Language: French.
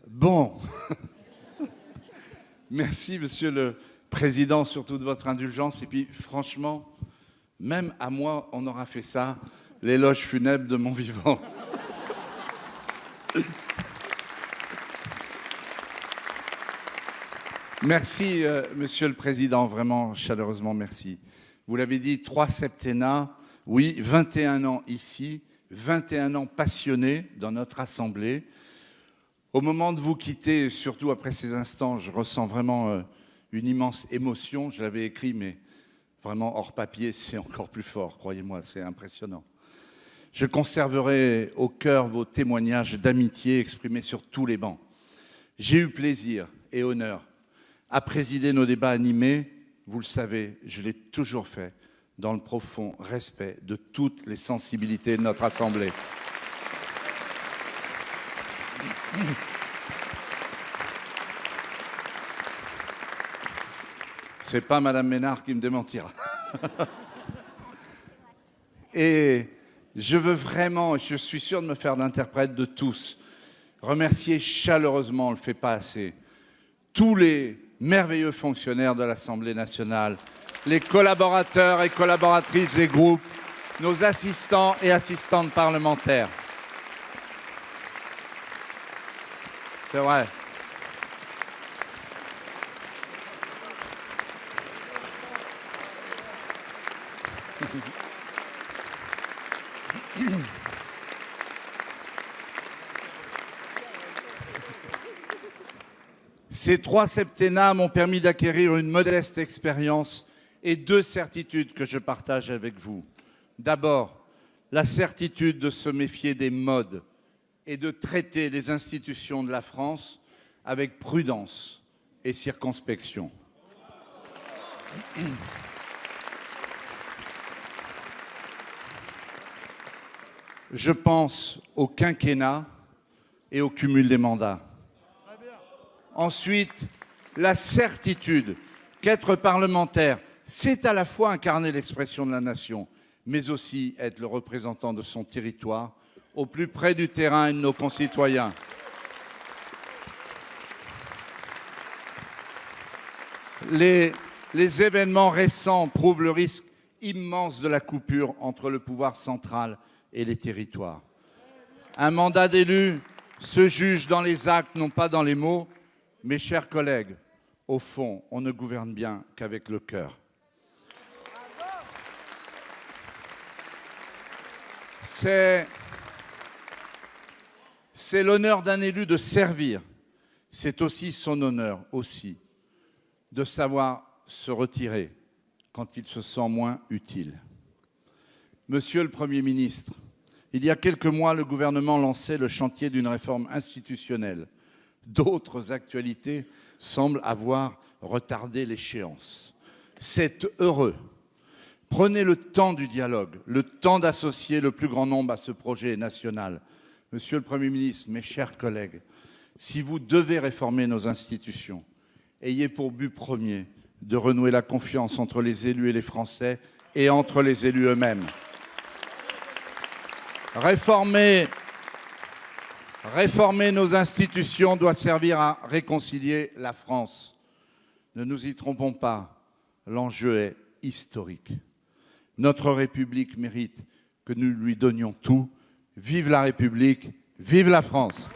Bon, merci Monsieur le Président, surtout de votre indulgence. Et puis franchement, même à moi, on aura fait ça, l'éloge funèbre de mon vivant. Merci Monsieur le Président, vraiment chaleureusement merci. Vous l'avez dit, 3 septennats, oui, 21 ans ici, 21 ans passionnés dans notre Assemblée. Au moment de vous quitter, surtout après ces instants, je ressens vraiment une immense émotion. Je l'avais écrit, mais vraiment hors papier, c'est encore plus fort, croyez-moi, c'est impressionnant. Je conserverai au cœur vos témoignages d'amitié exprimés sur tous les bancs. J'ai eu plaisir et honneur à présider nos débats animés. Vous le savez, je l'ai toujours fait dans le profond respect de toutes les sensibilités de notre Assemblée. C'est pas Madame Ménard qui me démentira. Et je veux vraiment, je suis sûr de me faire l'interprète de tous, remercier chaleureusement, on ne le fait pas assez, tous les merveilleux fonctionnaires de l'Assemblée nationale, les collaborateurs et collaboratrices des groupes, nos assistants et assistantes parlementaires. C'est vrai. Ces 3 septennats m'ont permis d'acquérir une modeste expérience et 2 certitudes que je partage avec vous. D'abord, la certitude de se méfier des modes et de traiter les institutions de la France avec prudence et circonspection. Je pense au quinquennat et au cumul des mandats. Ensuite, la certitude qu'être parlementaire, c'est à la fois incarner l'expression de la nation, mais aussi être le représentant de son territoire, au plus près du terrain et de nos concitoyens. Les événements récents prouvent le risque immense de la coupure entre le pouvoir central et les territoires. Un mandat d'élu se juge dans les actes, non pas dans les mots. Mes chers collègues, au fond, on ne gouverne bien qu'avec le cœur. C'est l'honneur d'un élu de servir. C'est aussi son honneur, aussi, de savoir se retirer quand il se sent moins utile. Monsieur le Premier ministre, il y a quelques mois, le gouvernement lançait le chantier d'une réforme institutionnelle. D'autres actualités semblent avoir retardé l'échéance. C'est heureux. Prenez le temps du dialogue, le temps d'associer le plus grand nombre à ce projet national. Monsieur le Premier ministre, mes chers collègues, si vous devez réformer nos institutions, ayez pour but premier de renouer la confiance entre les élus et les Français et entre les élus eux-mêmes. Réformer nos institutions doit servir à réconcilier la France. Ne nous y trompons pas, l'enjeu est historique. Notre République mérite que nous lui donnions tout. Vive la République, vive la France!